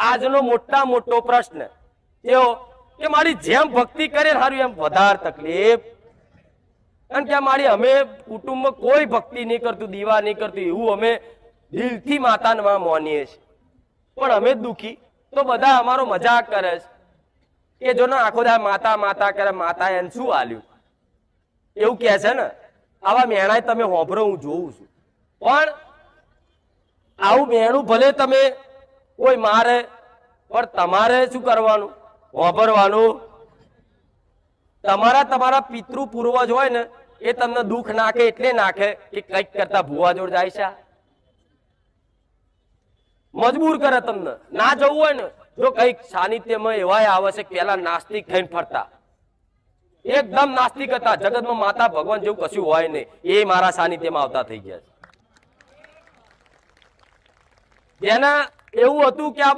આજનો મોટા મોટો પ્રશ્ન એવો કે મારી જેમ ભક્તિ કરે સારું એમ વધારે તકલીફ, કારણ કે મારી અમે કુટુંબમાં કોઈ ભક્તિ નહીં કરતું, દીવા નહીં કરતું, એવું અમે દિલથી માતામાં માનીએ છીએ, પણ અમે દુખી તો બધા અમારો મજાક કરે છે કે જો ને આખો દા માતા માતા કરે, માતા એને શું આલ્યું એવું કહે છે ને. આવા મેણાય તમે હોભરો, હું જોઉં છું, પણ આવું મેણું ભલે તમે કોઈ મારે, પણ તમારે શું કરવાનું? હોભરવાનું. તમારા પિતૃ પૂર્વજ હોય ને એ તમને દુઃખ નાખે એટલે નાખે કે કંઈક કરતા ભુવા જોડ જાય છે, મજબૂર કરે તમને. ના જવું હોય ને, જો કંઈક સાનિધ્યમાં એવા આવે છે પેલા નાસ્તિક થઈને ફરતા, એકદમ નાસ્તિક હતા, જગતમાં માતા ભગવાન જેવું કશું હોય નહીં, એ મારા સાનિધ્યમાં આવતા થઈ ગયા છે. જેના એવું હતું કે આ